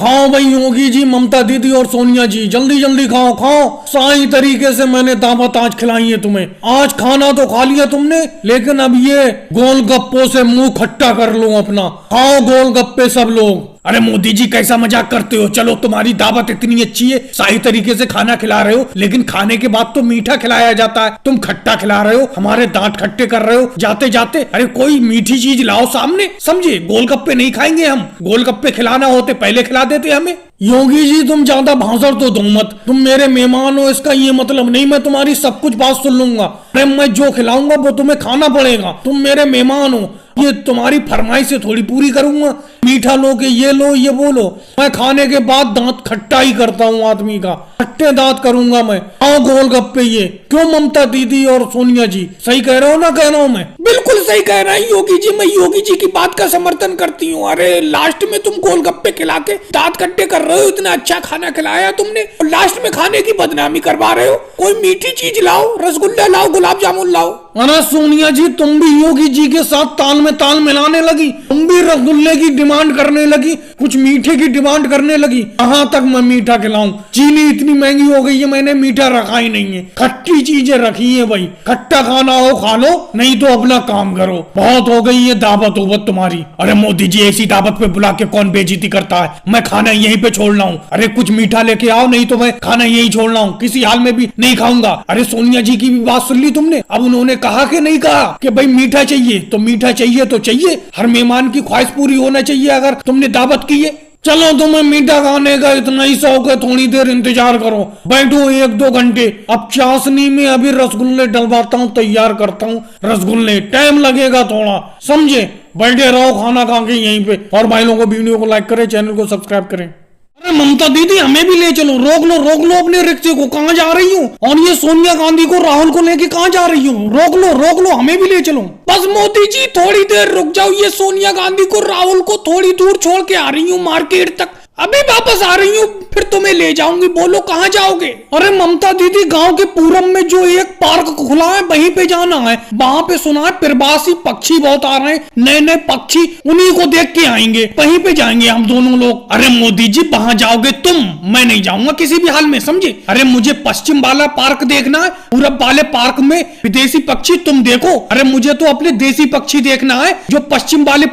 खाओ भाई योगी जी, ममता दीदी और सोनिया जी, जल्दी जल्दी खाओ खाओ। सही तरीके से मैंने दावत आज खिलाई है तुम्हें। आज खाना तो खा लिया तुमने, लेकिन अब ये गोलगप्पों से मुंह खट्टा कर लो अपना। खाओ गोलगप्पे सब लोग। अरे मोदी जी कैसा मजाक करते हो। चलो तुम्हारी दावत इतनी अच्छी है, सही तरीके से खाना खिला रहे हो, लेकिन खाने के बाद तो मीठा खिलाया जाता है, तुम खट्टा खिला रहे हो, हमारे दांत खट्टे कर रहे हो जाते जाते। अरे कोई मीठी चीज लाओ सामने, समझे। गोलगप्पे नहीं खाएंगे हम, गोलगप्पे खिलाना होते पहले खिला देते हमें। योगी जी तुम ज्यादा भाषण तो दो मत, तुम मेरे मेहमान हो इसका ये मतलब नहीं मैं तुम्हारी सब कुछ बात सुन लूंगा। अरे मैं जो खिलाऊंगा वो तुम्हें खाना पड़ेगा, तुम मेरे मेहमान हो, ये तुम्हारी फरमाइश से थोड़ी पूरी करूंगा। मीठा लो के ये लो ये वो लो, मैं खाने के बाद दांत खट्टा ही करता हूँ आदमी का, खट्टे दांत करूंगा मैं। आओ गोलगप्पे ये। क्यों ममता दीदी और सोनिया जी, सही कह रहा हूँ ना, कह रहा हूँ मैं? बिल्कुल सही कह रहा है योगी जी, मैं योगी जी की बात का समर्थन करती हूँ। अरे लास्ट में तुम गोलगप्पे खिला के दांत खट्टे कर रहे हो, इतना अच्छा खाना खिलाया तुमने और लास्ट में खाने की बदनामी करवा रहे हो। कोई मीठी चीज लाओ, रसगुल्ला लाओ, गुलाब जामुन लाओ। अरे सोनिया जी तुम भी योगी जी के साथ ताल में ताल मिलाने लगी, तुम भी रसगुल्ले की डिमांड करने लगी, कुछ मीठे की डिमांड करने लगी। कहाँ तक मैं मीठा खिलाऊं, चीनी इतनी महंगी हो गई है, मैंने मीठा रखा ही नहीं है, खट्टी चीजें रखी है भाई। खट्टा खाना हो खा लो, नहीं तो अपना काम करो, बहुत हो गई है दावत उवत तुम्हारी। अरे मोदी जी ऐसी दावत पे बुला के कौन बेइज्जती करता है, मैं खाना यहीं पे छोड़ना हूँ। अरे कुछ मीठा लेके आओ, नहीं तो मैं खाना यहीं छोड़ना हूँ, किसी हाल में भी नहीं खाऊंगा। अरे सोनिया जी की भी बात सुन ली तुमने, अब उन्होंने कहा कि नहीं कहा कि भाई मीठा चाहिए तो मीठा चाहिए तो चाहिए, हर मेहमान की ख्वाहिश पूरी होना चाहिए अगर तुमने दावत की है। चलो तुम्हें मीठा खाने का इतना ही शौक है, थोड़ी देर इंतजार करो, बैठो 1-2 घंटे। अब चाशनी में अभी रसगुल्ले डलवाता हूँ, तैयार करता हूँ रसगुल्ले, टाइम लगेगा थोड़ा, समझे। बैठे रहो खाना खा के यहीं पे, और भाई लोगों को वीडियो को लाइक करें, चैनल को सब्सक्राइब करें। अरे ममता दीदी हमें भी ले चलो, रोक लो अपने रिक्शे को, कहाँ जा रही हूँ? और ये सोनिया गांधी को राहुल को लेके कहाँ जा रही हूँ? रोक लो हमें भी ले चलो। बस मोदी जी थोड़ी देर रुक जाओ, ये सोनिया गांधी को राहुल को थोड़ी दूर छोड़ के आ रही हूँ मार्केट तक, अभी वापस आ रही हूँ, फिर तुम्हें ले जाऊंगी। बोलो कहाँ जाओगे? अरे ममता दीदी गांव के पूरब में जो एक पार्क खुला है वहीं पे जाना है, वहाँ पे सुना है प्रवासी पक्षी बहुत आ रहे हैं, नए नए पक्षी, उन्हीं को देख के आएंगे, वहीं पे जाएंगे हम दोनों लोग। अरे मोदी जी वहाँ जाओगे तुम, मैं नहीं जाऊंगा किसी भी हाल में, समझे। अरे मुझे पश्चिम वाला पार्क देखना है, पूरब वाले पार्क में विदेशी पक्षी तुम देखो। अरे मुझे तो अपने देसी पक्षी देखना है जो पश्चिम वाले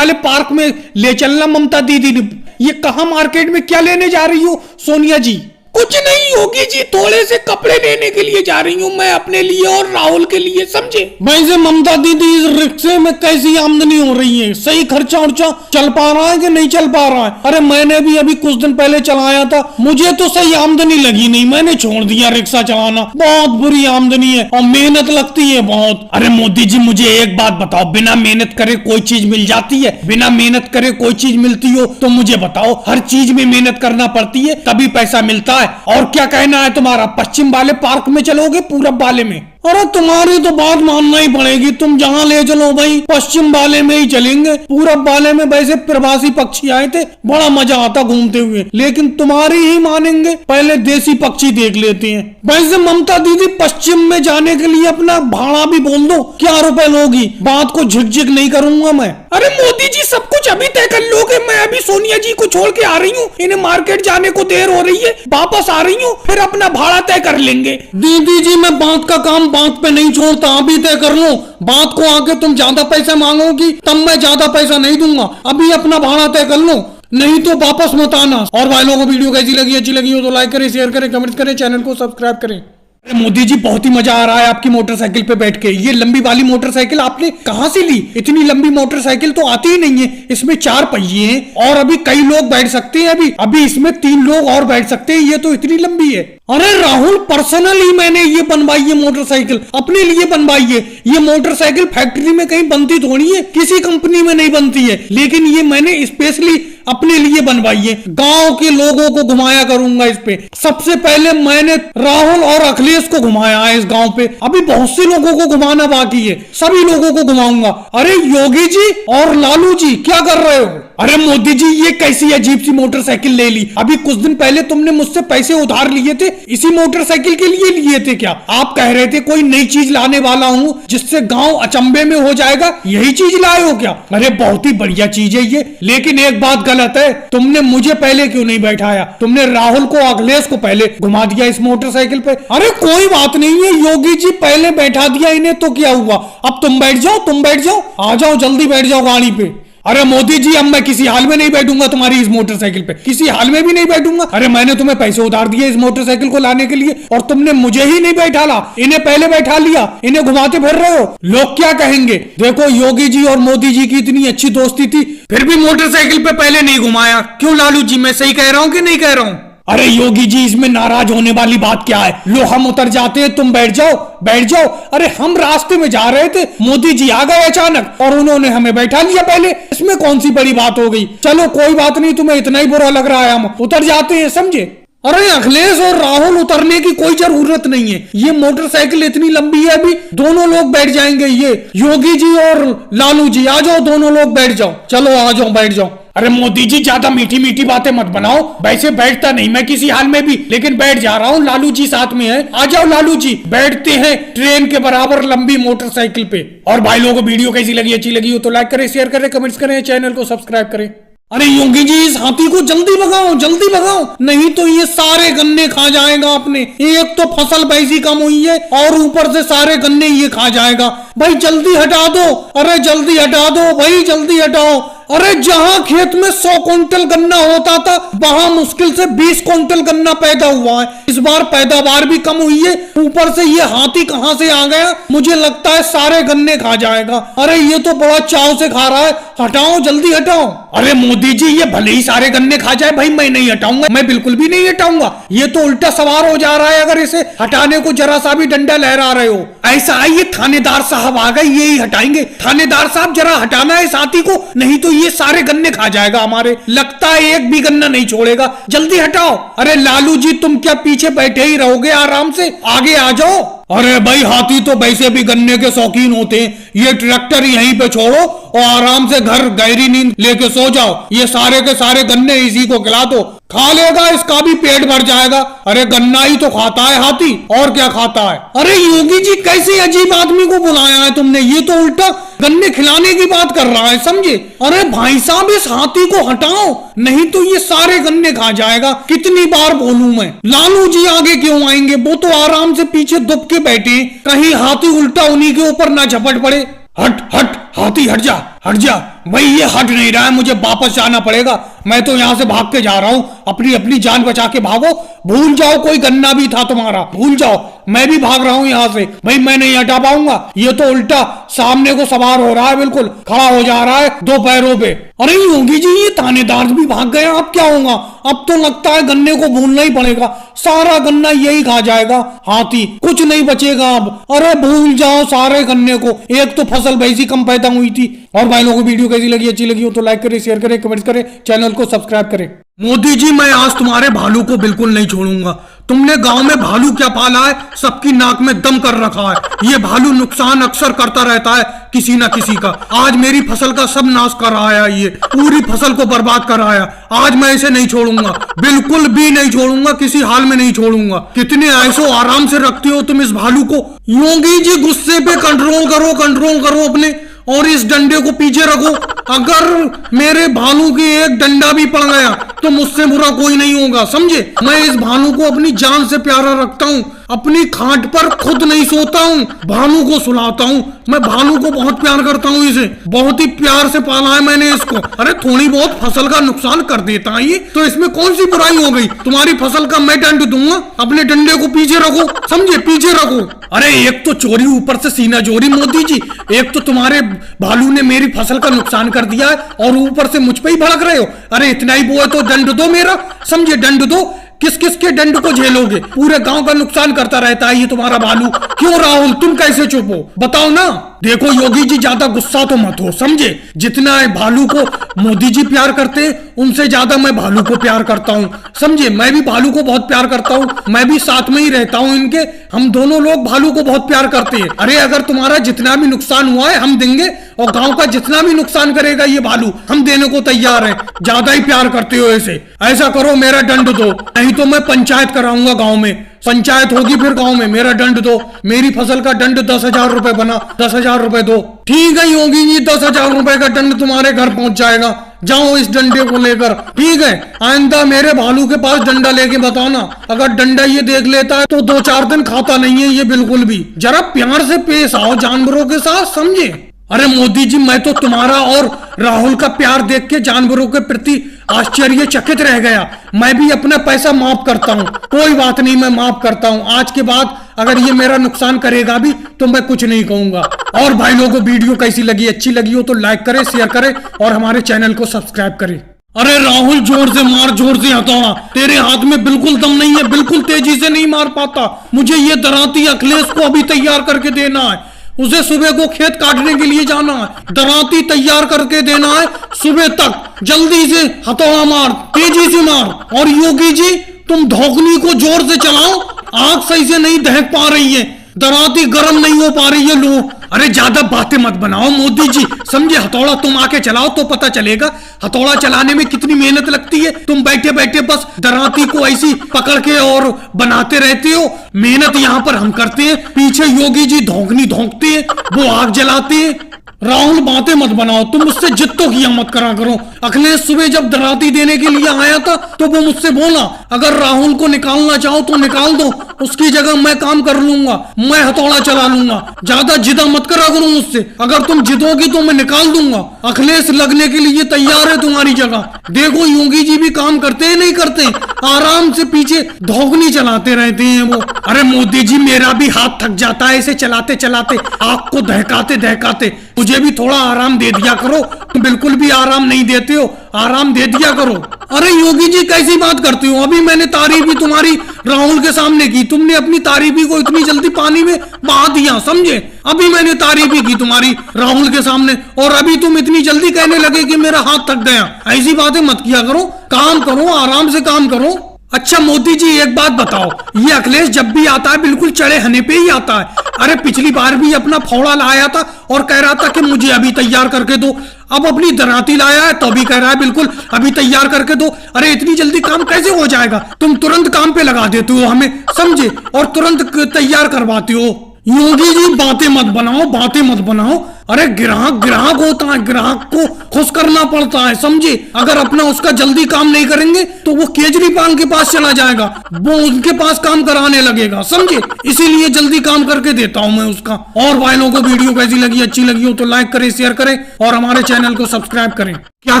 पार्क में ले चलना ममता दीदी ने। ये कहाँ मार्केट में क्या लेने जा रही हो सोनिया जी? कुछ नहीं होगी जी, थोड़े से कपड़े लेने के लिए जा रही हूँ मैं, अपने लिए और राहुल के लिए, समझे। वैसे ममता दीदी इस रिक्शे में कैसी आमदनी हो रही है, सही खर्चा उर्चा चल पा रहा है कि नहीं चल पा रहा है? अरे मैंने भी अभी कुछ दिन पहले चलाया था, मुझे तो सही आमदनी लगी नहीं, मैंने छोड़ दिया रिक्शा चलाना। बहुत बुरी आमदनी है और मेहनत लगती है बहुत। अरे मोदी जी मुझे एक बात बताओ, बिना मेहनत करे कोई चीज मिल जाती है? बिना मेहनत करे कोई चीज मिलती हो तो मुझे बताओ। हर चीज में मेहनत करना पड़ती है तभी पैसा मिलता है। और क्या कहना है तुम्हारा, पश्चिम वाले पार्क में चलोगे पूरब वाले में? अरे तुम्हारी तो बात मानना ही पड़ेगी, तुम जहाँ ले चलो भाई, पश्चिम वाले में ही चलेंगे। पूरब वाले में वैसे प्रवासी पक्षी आए थे, बड़ा मजा आता घूमते हुए, लेकिन तुम्हारी ही मानेंगे, पहले देसी पक्षी देख लेते हैं। वैसे ममता दीदी पश्चिम में जाने के लिए अपना भाड़ा भी बोल दो, क्या रुपए लोगी? बात को झिकझिक नहीं करूंगा मैं। अरे मोदी जी सब कुछ अभी तय कर लोगे, मैं अभी सोनिया जी को छोड़ के आ रही हूँ, इन्हें मार्केट जाने को देर हो रही है, वापस आ रही हूँ, फिर अपना भाड़ा तय कर लेंगे। दीदी जी मैं बात का काम बात पे नहीं छोड़ता, अभी तय कर लो। बात को आके तुम ज्यादा पैसा मांगोगी तब मैं ज्यादा पैसा नहीं दूंगा, अभी अपना भाड़ा तय कर लो, नहीं तो वापस मत आना। और भाई लोगों को वीडियो कैसी लगी, अच्छी लगी हो तो लाइक करें, शेयर करें, कमेंट करें, चैनल को सब्सक्राइब करें। अरे मोदी जी बहुत ही मजा आ रहा है आपकी मोटरसाइकिल पे बैठ के। ये लंबी वाली मोटरसाइकिल आपने कहाँ से ली? इतनी लंबी मोटरसाइकिल तो आती ही नहीं है, इसमें 4 पहिए हैं और अभी कई लोग बैठ सकते हैं, अभी इसमें 3 लोग और बैठ सकते हैं, ये तो इतनी लंबी है। अरे राहुल पर्सनली मैंने ये बनवाई है मोटरसाइकिल, अपने लिए बनवाई है। ये मोटरसाइकिल फैक्ट्री में कहीं बनती थोड़ी है, किसी कंपनी में नहीं बनती है, लेकिन ये मैंने स्पेशली अपने लिए बनवाई है। गांव के लोगों को घुमाया करूंगा इस पे। सबसे पहले मैंने राहुल और अखिलेश को घुमाया है इस गांव पे, अभी बहुत से लोगों को घुमाना बाकी है, सभी लोगों को घुमाऊंगा। अरे योगी जी और लालू जी क्या कर रहे हो? अरे मोदी जी, ये कैसी अजीब सी मोटरसाइकिल ले ली? अभी कुछ दिन पहले तुमने मुझसे पैसे उधार लिए थे, इसी मोटरसाइकिल के लिए लिए थे क्या? आप कह रहे थे कोई नई चीज लाने वाला हूँ जिससे गांव अचंभे में हो जाएगा, यही चीज लाए हो क्या? अरे बहुत ही बढ़िया चीज है ये, लेकिन एक बात गलत है, तुमने मुझे पहले क्यों नहीं बैठाया? तुमने राहुल को, अखिलेश को पहले घुमा दिया इस मोटरसाइकिल पे। अरे कोई बात नहीं है योगी जी, पहले बैठा दिया इन्हें तो क्या हुआ, अब तुम बैठ जाओ, तुम बैठ जाओ, आ जाओ जल्दी बैठ जाओ गाड़ी पे। अरे मोदी जी, अब मैं किसी हाल में नहीं बैठूंगा तुम्हारी इस मोटरसाइकिल पे, किसी हाल में भी नहीं बैठूंगा। अरे मैंने तुम्हें पैसे उधार दिए इस मोटरसाइकिल को लाने के लिए और तुमने मुझे ही नहीं बैठाला, इन्हें पहले बैठा लिया, इन्हें घुमाते फिर रहे हो, लोग क्या कहेंगे? देखो योगी जी और मोदी जी की इतनी अच्छी दोस्ती थी, फिर भी मोटरसाइकिल पे पहले नहीं घुमाया, क्यों लालू जी? मैं सही कह रहा हूँ कि नहीं कह रहा हूँ? अरे योगी जी, इसमें नाराज होने वाली बात क्या है? लो हम उतर जाते हैं, तुम बैठ जाओ, बैठ जाओ। अरे हम रास्ते में जा रहे थे, मोदी जी आ गए अचानक और उन्होंने हमें बैठा लिया पहले, इसमें कौन सी बड़ी बात हो गई? चलो कोई बात नहीं, तुम्हें इतना ही बुरा लग रहा है, हम उतर जाते हैं, समझे? अरे अखिलेश और राहुल, उतरने की कोई जरूरत नहीं है, ये मोटरसाइकिल इतनी लंबी है, अभी दोनों लोग बैठ जाएंगे। ये योगी जी और लालू जी आ जाओ, दोनों लोग बैठ जाओ, चलो आ जाओ, बैठ जाओ। अरे मोदी जी, ज्यादा मीठी मीठी बातें मत बनाओ, वैसे बैठता नहीं मैं किसी हाल में भी, लेकिन बैठ जा रहा हूँ, लालू जी साथ में है, आ जाओ लालू जी, बैठते हैं ट्रेन के बराबर लंबी मोटरसाइकिल पे। और भाई लोगों को वीडियो कैसी लगी, अच्छी लगी हो तो लाइक करें, शेयर करें, कमेंट्स करें, चैनल को सब्सक्राइब करें। अरे योगी जी, इस हाथी को जल्दी भगाओ, जल्दी भगाओ, नहीं तो ये सारे गन्ने खा जाएगा अपने। एक तो फसल वैसी कम हुई है और ऊपर से सारे गन्ने ये खा जाएगा। भाई जल्दी हटा दो, अरे जल्दी हटा दो भाई, जल्दी हटाओ। अरे जहां खेत में 100 क्विंटल गन्ना होता था, वहां मुश्किल से 20 क्विंटल गन्ना पैदा हुआ है। इस बार पैदावार भी कम हुई है, ऊपर से ये हाथी कहां से आ गया? मुझे लगता है सारे गन्ने खा जाएगा। अरे ये तो बड़ा चाव से खा रहा है, हटाओ, जल्दी हटाओ। अरे मोदी जी, ये भले ही सारे गन्ने खा जाए, भाई मैं नहीं हटाऊंगा, मैं बिल्कुल भी नहीं हटाऊंगा। ये तो उल्टा सवार हो जा रहा है, अगर इसे हटाने को जरा सा भी डंडा लहरा रहे हो। ऐसा है, ये थानेदार साहब आ गए, ये ही हटाएंगे। थानेदार साहब जरा हटाना है इस हाथी को, नहीं तो ये सारे गन्ने खा जाएगा हमारे, लगता है एक भी गन्ना नहीं छोड़ेगा, जल्दी हटाओ। अरे लालू जी, तुम क्या पीछे बैठे ही रहोगे? आराम से आगे आ जाओ। अरे भाई, हाथी तो वैसे भी गन्ने के शौकीन होते हैं, ये ट्रैक्टर यहीं पे छोड़ो और आराम से घर गहरी नींद लेके सो जाओ। ये सारे के सारे गन्ने इसी को खिला दो, खा लेगा, इसका भी पेट भर जाएगा। अरे गन्ना ही तो खाता है हाथी, और क्या खाता है? अरे योगी जी, कैसे अजीब आदमी को बुलाया है तुमने, ये तो उल्टा गन्ने खिलाने की बात कर रहा है, समझे? अरे भाई साहब, इस हाथी को हटाओ, नहीं तो ये सारे गन्ने खा जाएगा। कितनी बार बोलूं मैं? लालू जी आगे क्यों आएंगे? वो तो आराम से पीछे दुब के बैठे, कहीं हाथी उल्टा उन्हीं के ऊपर ना झपट पड़े। हट हट हाथी, हट जा, हट जा। भाई ये हट नहीं रहा है, मुझे वापस जाना पड़ेगा, मैं तो यहाँ से भाग के जा रहा हूँ। अपनी अपनी जान बचा के भागो, भूल जाओ कोई गन्ना भी था तुम्हारा, भूल जाओ, मैं भी भाग रहा हूँ यहाँ से। भाई मैं नहीं हटा पाऊंगा, ये तो उल्टा सामने को सवार हो रहा है, बिल्कुल खड़ा हो जा रहा है 2 पैरों पे। अरे योगी जी, ये थानेदार भी भाग गए, अब क्या होगा? अब तो लगता है गन्ने को भूलना ही पड़ेगा, सारा गन्ना यही खा जाएगा हाथी, कुछ नहीं बचेगा अब। अरे भूल जाओ सारे गन्ने को, एक तो फसल वैसी कम पैदा हुई थी। और भाई लोगों को वीडियो कैसी लगी, अच्छी लगी हो तो लाइक करें, शेयर करें, कमेंट्स करें, चैनल को सब्सक्राइब करें। मोदी जी, मैं आज तुम्हारे भालू को बिल्कुल नहीं छोड़ूंगा। तुमने गांव में भालू क्या पाला है, सबकी नाक में दम कर रखा है। ये भालू नुकसान अक्सर करता रहता है किसी ना किसी का। आज मेरी फसल का सब नाश कर आया, ये पूरी फसल को बर्बाद कर आया। आज मैं इसे नहीं छोड़ूंगा, बिल्कुल भी नहीं छोड़ूंगा, किसी हाल में नहीं छोड़ूंगा। कितने ऐसो आराम से रखते हो तुम इस भालू को। योगी जी, गुस्से पे कंट्रोल करो, कंट्रोल करो अपने, और इस डंडे को पीछे रखो। अगर मेरे भालू की एक डंडा भी पड़ गया तो मुझसे बुरा कोई नहीं होगा, समझे? मैं इस भालू को अपनी जान से प्यारा रखता हूँ, अपनी खाट पर खुद नहीं सोता हूँ, भालू को सुलाता हूँ। मैं भालू को बहुत प्यार करता हूँ, इसे बहुत ही प्यार से पाला है मैंने इसको। अरे थोड़ी बहुत फसल का नुकसान कर देता है ये, तो इसमें कौन सी बुराई हो गई? तुम्हारी फसल का मैं दंड दूंगा, अपने डंडे को पीछे रखो, समझे? पीछे रखो। अरे एक तो चोरी, ऊपर से सीना चोरी। मोदी जी, एक तो तुम्हारे भालू ने मेरी फसल का नुकसान कर दिया है और ऊपर से मुझ पे ही भड़क रहे हो। अरे इतना ही वो है तो दंड दो मेरा, समझे? दंड दो। किस किस के दंड को झेलोगे? पूरे गांव का नुकसान करता रहता है ये तुम्हारा भालू। क्यों राहुल, तुम कैसे चुप हो, बताओ ना? देखो योगी जी, ज्यादा गुस्सा तो मत हो, समझे। जितना भालू को मोदी जी प्यार करते हैं, उनसे ज्यादा मैं भालू को प्यार करता हूँ, समझे। मैं भी भालू को बहुत प्यार करता हूँ, मैं भी साथ में ही रहता हूँ इनके। हम दोनों लोग भालू को बहुत प्यार करते हैं। अरे अगर तुम्हारा जितना भी नुकसान हुआ है हम देंगे, और गांव का जितना भी नुकसान करेगा ये भालू, हम देने को तैयार हैं। ज्यादा ही प्यार करते हो ऐसे। ऐसा करो, मेरा दंड दो, नहीं तो मैं पंचायत कराऊंगा गांव में। पंचायत होगी फिर गांव में। मेरा दंड दो, मेरी फसल का दंड 10,000 रुपए बना, 10,000 रुपए दो। ठीक है योगी जी, 10,000 रुपए का दंड तुम्हारे घर पहुंच जाएगा। जाओ इस डंडे को लेकर, ठीक है। आइंदा मेरे भालू के पास डंडा लेके बताना। अगर डंडा ये देख लेता है तो 2-4 दिन खाता नहीं है ये बिल्कुल भी। जरा प्यार से पेश आओ जानवरों के साथ, समझे। अरे मोदी जी, मैं तो तुम्हारा और राहुल का प्यार देख के जानवरों के प्रति आश्चर्यचकित रह गया। मैं भी अपना पैसा माफ करता हूँ, कोई बात नहीं, मैं माफ करता हूँ। आज के बाद अगर ये मेरा नुकसान करेगा भी तो मैं कुछ नहीं कहूंगा। और भाई लोगों, वीडियो कैसी लगी? अच्छी लगी हो तो लाइक करें, शेयर करें और हमारे चैनल को सब्सक्राइब करें। अरे राहुल, जोर से मार, जोर से हथौड़ा। तेरे हाथ में बिल्कुल दम नहीं है, बिल्कुल तेजी से नहीं मार पाता। मुझे ये दराती अखिलेश को अभी तैयार करके देना है। उसे सुबह को खेत काटने के लिए जाना है। दराती तैयार करके देना है सुबह तक। जल्दी से हथौड़ा मार, तेजी से मार। और योगी जी, तुम धोखनी को जोर से चलाओ, आग सही से नहीं दहक पा रही है, दराती गर्म नहीं हो पा रही है। लो, अरे ज्यादा बातें मत बनाओ मोदी जी, समझे। हथौड़ा तुम आके चलाओ तो पता चलेगा हथौड़ा चलाने में कितनी मेहनत लगती है। तुम बैठे बैठे बस दराती को ऐसी पकड़ के और बनाते रहते हो। मेहनत यहाँ पर हम करते हैं, पीछे योगी जी धोखनी धोंकते हैं, वो आग जलाते हैं। राहुल, बातें मत बनाओ, तुम मुझसे जिद्दों किया मत करा करो। अखिलेश सुबह जब दराती देने के लिए आया था तो वो मुझसे बोला, अगर राहुल को निकालना चाहो तो निकाल दो, उसकी जगह मैं काम कर लूंगा, मैं हथौड़ा चला लूंगा। ज्यादा जिदा मत करा करो मुझसे, अगर तुम जिदोगी तो मैं निकाल दूंगा। अखिलेश लगने के लिए तैयार है तुम्हारी जगह। देखो योगी जी भी काम करते हैं, नहीं करते, आराम से पीछे धोखनी चलाते रहते हैं वो। अरे मोदी जी, मेरा भी हाथ थक जाता है ऐसे चलाते चलाते, आग को दहकाते दहकाते। मुझे भी थोड़ा आराम दे दिया करो, तुम बिल्कुल भी आराम नहीं देते हो, आराम दे दिया करो। अरे योगी जी, कैसी बात करते हो? अभी मैंने तारीफ भी तुम्हारी राहुल के सामने की, तुमने अपनी तारीफी को इतनी जल्दी पानी में बहा दिया, समझे। अभी मैंने तारीफ ही की तुम्हारी राहुल के सामने, और अभी तुम इतनी जल्दी कहने लगे कि मेरा हाथ थक गया। ऐसी बातें मत किया करो, काम करो, आराम से काम करो। अच्छा मोदी जी, एक बात बताओ, ये अखिलेश जब भी आता है बिल्कुल चढ़े हने पे ही आता है। अरे पिछली बार भी अपना फौड़ा लाया था और कह रहा था कि मुझे अभी तैयार करके दो। अब अपनी दराती लाया है तो भी कह रहा है बिल्कुल अभी तैयार करके दो। अरे इतनी जल्दी काम कैसे हो जाएगा? तुम तुरंत काम पे लगा देते हो हमें, समझे, और तुरंत तैयार करवाते हो। योगी जी, बातें मत बनाओ, बातें मत बनाओ। अरे ग्राहक ग्राहक होता है, ग्राहक को खुश करना पड़ता है, समझे। अगर अपना उसका जल्दी काम नहीं करेंगे तो वो केजरीवाल के पास चला जाएगा, वो उनके पास काम कराने लगेगा, समझे। इसीलिए जल्दी काम करके देता हूं मैं उसका। और भाई लोगों को वीडियो कैसी लगी? अच्छी लगी हो तो लाइक करें, शेयर करें और हमारे चैनल को सब्सक्राइब करें। क्या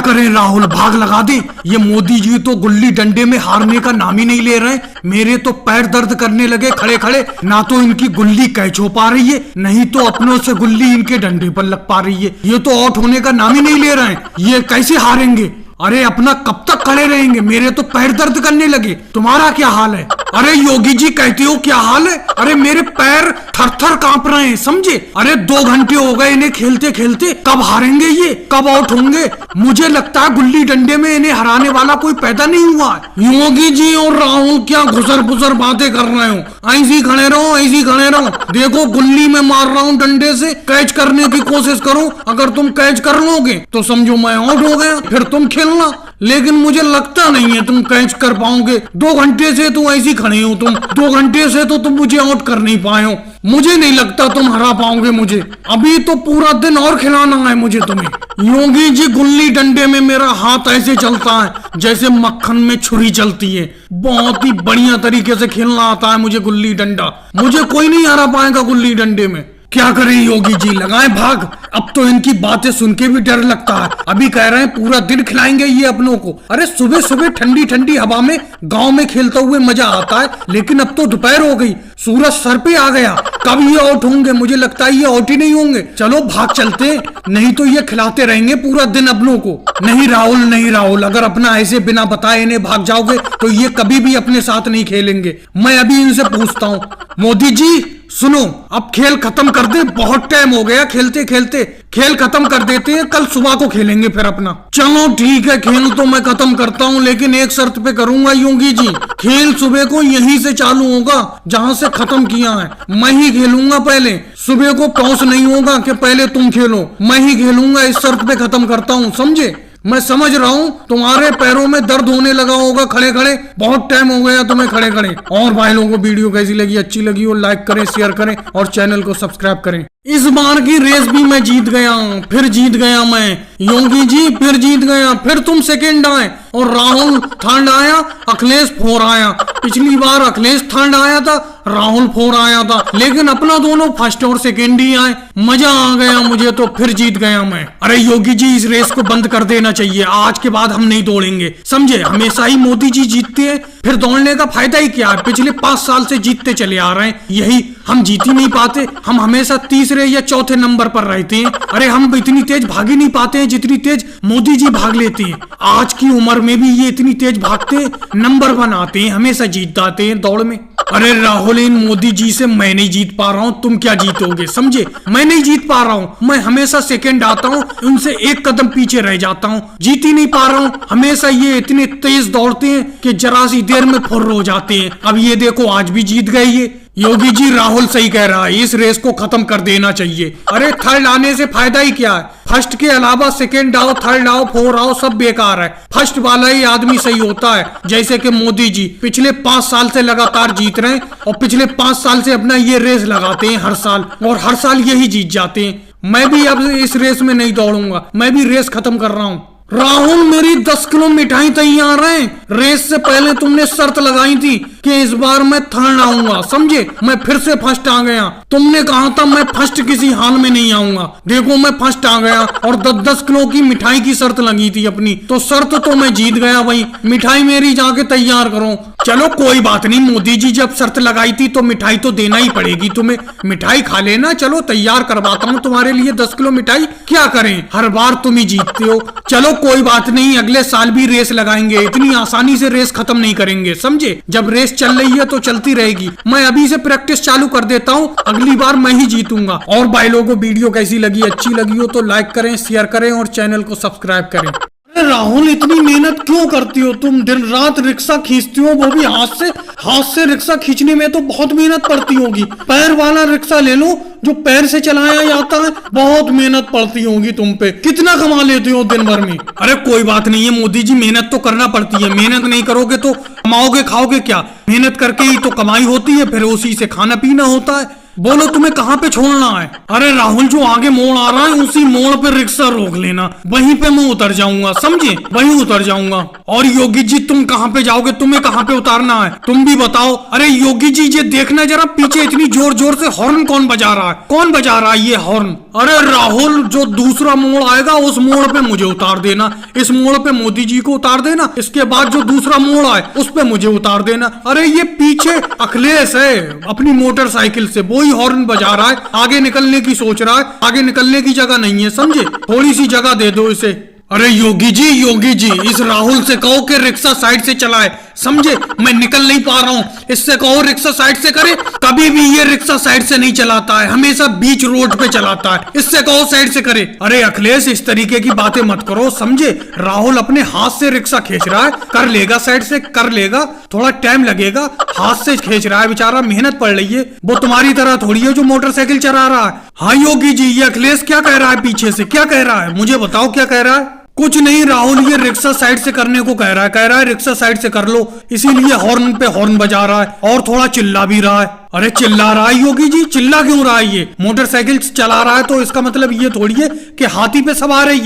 करें राहुल, भाग लगा दे। ये मोदी जी तो गुल्ली डंडे में हारने का नाम ही नहीं ले रहे। मेरे तो पैर दर्द करने लगे खड़े खड़े। ना तो इनकी गुल्ली कैच हो पा रही है, नहीं तो अपनों से गुल्ली इनके डंडे पर लग पा रही है। ये तो आउट होने का नाम ही नहीं ले रहे हैं। ये कैसे हारेंगे? अरे अपना कब तक खड़े रहेंगे? मेरे तो पैर दर्द करने लगे। तुम्हारा क्या हाल है? अरे योगी जी, कहते हो क्या हाल है? अरे मेरे पैर थर थर कांप रहे हैं, समझे। अरे 2 घंटे हो गए इन्हें खेलते खेलते, कब हारेंगे ये, कब आउट होंगे? मुझे लगता है गुल्ली डंडे में इन्हें हराने वाला कोई पैदा नहीं हुआ है। योगी जी और राहुल क्या घुसर पुसर बातें कर रहे हो? ऐसी खड़े रहो, ऐसी खड़े रहो। देखो गुल्ली में मार रहा हूँ डंडे से, कैच करने की कोशिश करो। अगर तुम कैच कर लोगे तो समझो मैं आउट हो गया, फिर तुम खेलना। लेकिन मुझे लगता नहीं है तुम कैच कर पाओगे। 2 घंटे से तो ऐसी खड़े हो तुम, 2 घंटे से तो तुम मुझे आउट कर नहीं पाए हो। मुझे नहीं लगता तुम हरा पाओगे मुझे। अभी तो पूरा दिन और खिलाना है मुझे तुम्हें। योगी जी, गुल्ली डंडे में मेरा हाथ ऐसे चलता है जैसे मक्खन में छुरी चलती है। बहुत ही बढ़िया तरीके से खेलना आता है मुझे गुल्ली डंडा। मुझे कोई नहीं हरा पाएगा गुल्ली डंडे में। क्या करें योगी जी, लगाएं भाग। अब तो इनकी बातें सुन के भी डर लगता है। अभी कह रहे हैं पूरा दिन खिलाएंगे ये अपनों को। अरे सुबह सुबह ठंडी ठंडी हवा में गांव में खेलते हुए मजा आता है, लेकिन अब तो दोपहर हो गई, सूरज सर पे आ गया। कब ये आउट होंगे? मुझे लगता है ये आउट ही नहीं होंगे। चलो भाग चलते, नहीं तो ये खिलाते रहेंगे पूरा दिन अपनों को। नहीं राहुल, नहीं राहुल, अगर अपना ऐसे बिना बताए इन्हें भाग जाओगे तो ये कभी भी अपने साथ नहीं खेलेंगे। मैं अभी इनसे पूछता हूँ। मोदी जी, सुनो, अब खेल खत्म कर दे, बहुत टाइम हो गया खेलते खेलते। खेल खत्म कर देते हैं, कल सुबह को खेलेंगे फिर अपना। चलो ठीक है, खेल तो मैं खत्म करता हूँ, लेकिन एक शर्त पे करूंगा योगी जी। खेल सुबह को यहीं से चालू होगा जहाँ से खत्म किया है। मैं ही खेलूंगा पहले, सुबह को टॉस नहीं होगा कि पहले तुम खेलो, मैं ही खेलूंगा। इस शर्त पे खत्म करता हूँ, समझे? मैं समझ रहा हूँ तुम्हारे पैरों में दर्द होने लगा होगा खड़े खड़े, बहुत टाइम हो गया तुम्हें खड़े खड़े। और भाई लोगों को वीडियो कैसी लगी, अच्छी लगी हो लाइक करें, शेयर करें और चैनल को सब्सक्राइब करें। इस बार की रेस भी मैं जीत गया, फिर जीत गया मैं योगी जी, फिर जीत गया। फिर तुम सेकंड आए और राहुल थर्ड आया, अखिलेश फोर आया। पिछली बार अखिलेश थर्ड आया था, राहुल फोर आया था, लेकिन अपना दोनों फर्स्ट और सेकंड ही आए। मजा आ गया मुझे तो, फिर जीत गया मैं। अरे योगी जी, इस रेस को बंद कर देना चाहिए, आज के बाद हम नहीं दौड़ेंगे, समझे? हमेशा ही मोदी जी जीतते हैं, फिर दौड़ने का फायदा ही क्या है? पिछले 5 साल से जीतते चले आ रहे हैं, यही हम जीत ही नहीं पाते। हम हमेशा तीसरे या चौथे नंबर पर रहते हैं। अरे हम इतनी तेज भाग ही नहीं पाते हैं जितनी तेज मोदी जी भाग लेते हैं। आज की उम्र में भी ये इतनी तेज भागते हैं, नंबर बनाते हैं, हमेशा जीत जाते हैं दौड़ में। अरे राहुल, इन मोदी जी से मैं नहीं जीत पा रहा हूँ, तुम क्या जीतोगे, समझे? मैं नहीं जीत पा रहा हूँ, मैं हमेशा सेकंड आता हूँ, उनसे एक कदम पीछे रह जाता हूँ, जीत ही नहीं पा रहा हूँ। हमेशा ये इतने तेज दौड़ते हैं कि जरा सी देर में फुर्र हो जाते हैं। अब ये देखो, आज भी जीत गए ये। योगी जी, राहुल सही कह रहा है, इस रेस को खत्म कर देना चाहिए। अरे थर्ड आने से फायदा ही क्या है? फर्स्ट के अलावा सेकंड आओ, थर्ड आओ, फोर आओ, सब बेकार है। फर्स्ट वाला ही आदमी सही होता है। जैसे कि मोदी जी पिछले 5 साल से लगातार जीत रहे हैं और पिछले 5 साल से अपना ये रेस लगाते हैं हर साल, और हर साल यही जीत जाते हैं। मैं भी अब इस रेस में नहीं दौड़ूंगा, मैं भी रेस खत्म कर रहा हूँ। राहुल, मेरी 10 किलो मिठाई तैयार है। रेस से पहले तुमने शर्त लगाई थी कि इस बार मैं थर्ड आऊंगा, समझे? मैं फिर से फर्स्ट आ गया। तुमने कहा था मैं फर्स्ट किसी हाल में नहीं आऊंगा, देखो मैं फर्स्ट आ गया। और 10-10 किलो की मिठाई की शर्त लगी थी अपनी, तो शर्त तो मैं जीत गया भाई। मिठाई मेरी जाके तैयार करो। चलो कोई बात नहीं, मोदी जी जब शर्त लगाई थी तो मिठाई तो देना ही पड़ेगी तुम्हें, मिठाई खा लेना। चलो तैयार करवाता हूँ तुम्हारे लिए 10 किलो मिठाई। क्या करें, हर बार तुम ही जीतते हो। चलो कोई बात नहीं, अगले साल भी रेस लगाएंगे, इतनी आसानी से रेस खत्म नहीं करेंगे, समझे? जब रेस चल रही है तो चलती रहेगी। मैं अभी से प्रैक्टिस चालू कर देता हूँ, अगली बार मैं ही जीतूंगा। और भाई लोगों को वीडियो कैसी लगी, अच्छी लगी हो तो लाइक करें, शेयर करें और चैनल को सब्सक्राइब करें। अरे राहुल, इतनी मेहनत क्यों करती हो तुम? दिन रात रिक्शा खींचती हो, वो भी हाथ से। हाथ से रिक्शा खींचने में तो बहुत मेहनत पड़ती होगी। पैर वाला रिक्शा ले लो जो पैर से चलाया जाता है, बहुत मेहनत पड़ती होगी तुम पे। कितना कमा लेते हो दिन भर में? अरे कोई बात नहीं है मोदी जी, मेहनत तो करना पड़ती है। मेहनत नहीं करोगे तो कमाओगे खाओगे क्या? मेहनत करके ही तो कमाई होती है, फिर उसी से खाना पीना होता है। बोलो तुम्हें कहाँ पे छोड़ना है? अरे राहुल, जो आगे मोड़ आ रहा है उसी मोड़ पे रिक्शा रोक लेना, वहीं पे मैं उतर जाऊंगा, समझे? वहीं उतर जाऊंगा। और योगी जी, तुम कहाँ पे जाओगे? तुम्हें कहाँ पे उतारना है, तुम भी बताओ। अरे योगी जी, ये देखना जरा पीछे इतनी जोर जोर से हॉर्न कौन बजा रहा है? कौन बजा रहा है ये हॉर्न? अरे राहुल, जो दूसरा मोड़ आएगा उस मोड़ पे मुझे उतार देना, इस मोड़ पे मोदी जी को उतार देना, इसके बाद जो दूसरा मोड़ आए उस पे मुझे उतार देना। अरे ये पीछे अखिलेश है अपनी मोटरसाइकिल से, वो ही हॉर्न बजा रहा है, आगे निकलने की सोच रहा है। आगे निकलने की जगह नहीं है, समझे? थोड़ी सी जगह दे दो इसे। अरे योगी जी, इस राहुल से कहो कि रिक्शा साइड से चलाए, समझे? मैं निकल नहीं पा रहा हूँ, इससे कहो रिक्शा साइड से करे। कभी भी ये रिक्शा साइड से नहीं चलाता है, हमेशा बीच रोड पे चलाता है, इससे कहो साइड से करे। अरे अखिलेश, इस तरीके की बातें मत करो, समझे? राहुल अपने हाथ से रिक्शा खींच रहा है, कर लेगा साइड से, कर लेगा, थोड़ा टाइम लगेगा। हाथ से खींच रहा है बेचारा, मेहनत पड़ रही है। वो तुम्हारी तरह थोड़ी है जो मोटरसाइकिल चला रहा है। हाँ योगी जी, ये अखिलेश क्या कह रहा है पीछे से? क्या कह रहा है मुझे बताओ, क्या कह रहा है? कुछ नहीं राहुल, ये रिक्शा साइड से करने को कह रहा है रिक्शा साइड से कर लो, इसीलिए हॉर्न पे हॉर्न बजा रहा है और थोड़ा चिल्ला भी रहा है। अरे चिल्ला रहा है योगी जी, चिल्ला क्यों रहा है? ये मोटरसाइकिल चला रहा है तो इसका मतलब ये थोड़ी है कि हाथी पे सवार है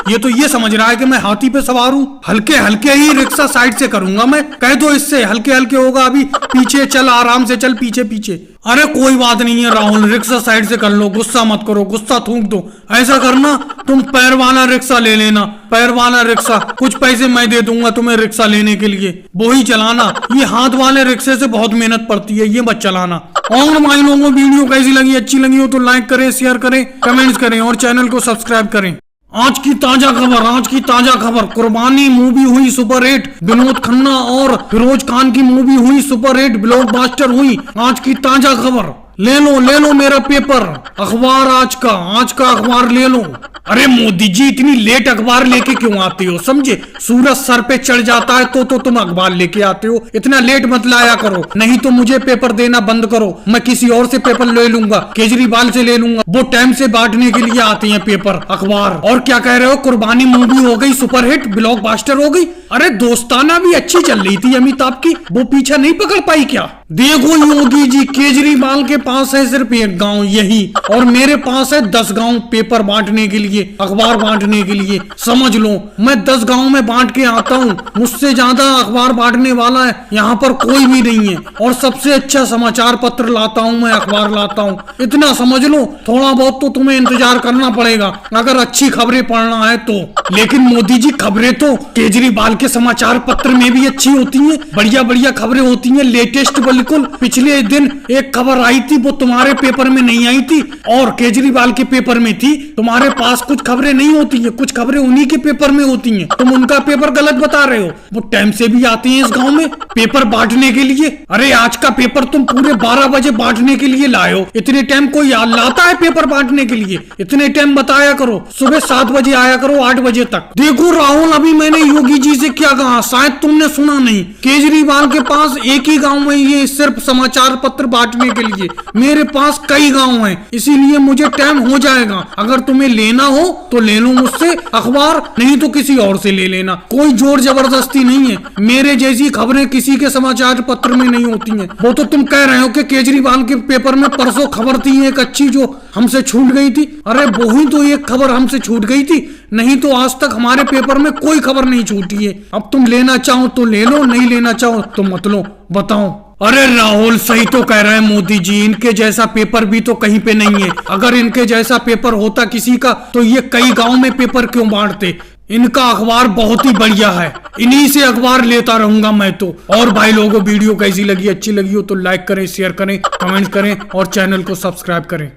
ये तो ये समझ रहा है कि मैं हाथी पे सवार हूँ। हल्के हल्के ही रिक्शा साइड से करूंगा मैं, कह दो इससे हल्के हल्के होगा। अभी पीछे चल, आराम से चल, पीछे पीछे। अरे कोई बात नहीं है राहुल, रिक्शा साइड से कर लो, गुस्सा मत करो, गुस्सा थूक दो। ऐसा करना, तुम पैर वाला रिक्शा ले लेना, पैर वाला रिक्शा, कुछ पैसे मैं दे दूंगा तुम्हें रिक्शा लेने के लिए, वो ही चलाना। ये हाथ वाले रिक्शे से बहुत मेहनत पड़ती है, ये मत चलाना। और भाई लोगों को वीडियो कैसी लगी, अच्छी लगी हो तो लाइक करें, शेयर करें, कमेंट्स करें और चैनल को सब्सक्राइब करें। आज की ताजा खबर, कुर्बानी मूवी हुई सुपर हिट, विनोद खन्ना और फिरोज खान की मूवी हुई सुपर हिट, ब्लॉकबस्टर हुई। आज की ताजा खबर ले लो मेरा पेपर, अखबार आज का अखबार ले लो। अरे मोदी जी, इतनी लेट अखबार लेके क्यों आते हो? समझे, सूरज सर पे चढ़ जाता है तो तुम अखबार लेके आते हो। इतना लेट मत लाया करो, नहीं तो मुझे पेपर देना बंद करो। मैं किसी और से पेपर ले लूंगा, केजरीवाल से ले लूंगा। वो टाइम से बांटने के लिए आते हैं पेपर अखबार। और क्या कह रहे हो, कुर्बानी मूवी हो गई सुपरहिट, ब्लॉकबस्टर हो गई? अरे दोस्ताना भी अच्छी चल रही थी अमिताभ की, वो पीछा नहीं पकड़ पाई क्या? देखो योगी जी, केजरीवाल के पास है सिर्फ एक गांव यही, और मेरे पास है 10 गांव पेपर बांटने के लिए, अखबार बांटने के लिए। समझ लो, मैं 10 गांव में बांट के आता हूँ। मुझसे ज्यादा अखबार बांटने वाला है यहाँ पर कोई भी नहीं है, और सबसे अच्छा समाचार पत्र लाता हूँ मैं, अखबार लाता हूँ। इतना समझ लो, थोड़ा बहुत तो तुम्हें इंतजार करना पड़ेगा अगर अच्छी खबरें पढ़ना है तो। लेकिन मोदी जी, खबरें तो केजरीवाल के समाचार पत्र में भी अच्छी होती हैं, बढ़िया बढ़िया खबरें होती हैं, लेटेस्ट। बिल्कुल, पिछले दिन एक खबर आई थी, वो तुम्हारे पेपर में नहीं आई थी और केजरीवाल के पेपर में थी। तुम्हारे पास कुछ खबरें नहीं होती हैं, कुछ खबरें उन्हीं के पेपर में होती हैं। तुम उनका पेपर गलत बता रहे हो। वो टाइम से भी आते हैं इस गांव में पेपर बांटने के लिए। अरे आज का पेपर तुम पूरे 12 बजे बांटने के लिए लाए हो। इतने टाइम कोई लाता है पेपर बांटने के लिए? इतने टाइम बताया करो, सुबह 7 बजे आया करो, 8 बजे तक। देखो राहुल, अभी मैंने योगी जी से क्या कहा, शायद तुमने सुना नहीं। केजरीवाल के पास एक ही गांव में ये सिर्फ समाचार पत्र बांटने के लिए, मेरे पास कई गांव हैं, इसीलिए मुझे टाइम हो जाएगा। अगर तुम्हें लेना हो तो ले लो मुझसे अखबार, नहीं तो किसी और से ले लेना। कोई जोर जबरदस्ती नहीं है। मेरे जैसी खबरें किसी के समाचार पत्र में नहीं होती हैं। वो तो तुम कह रहे हो कि केजरीवाल के पेपर में परसों खबर थी एक अच्छी जो हमसे छूट गई थी। अरे वही तो एक खबर हमसे छूट गई थी, नहीं तो आज तक हमारे पेपर में कोई खबर नहीं छूटी है। अब तुम लेना चाहो तो ले लो, नहीं लेना चाहो तो मत लो। बताओ। अरे राहुल, सही तो कह रहे हैं मोदी जी, इनके जैसा पेपर भी तो कहीं पे नहीं है। अगर इनके जैसा पेपर होता किसी का तो ये कई गांव में पेपर क्यों बांटते? इनका अखबार बहुत ही बढ़िया है, इन्हीं से अखबार लेता रहूंगा मैं तो। और भाई लोगों, वीडियो कैसी लगी, अच्छी लगी हो तो लाइक करें, शेयर करें, कमेंट करें और चैनल को सब्सक्राइब करें।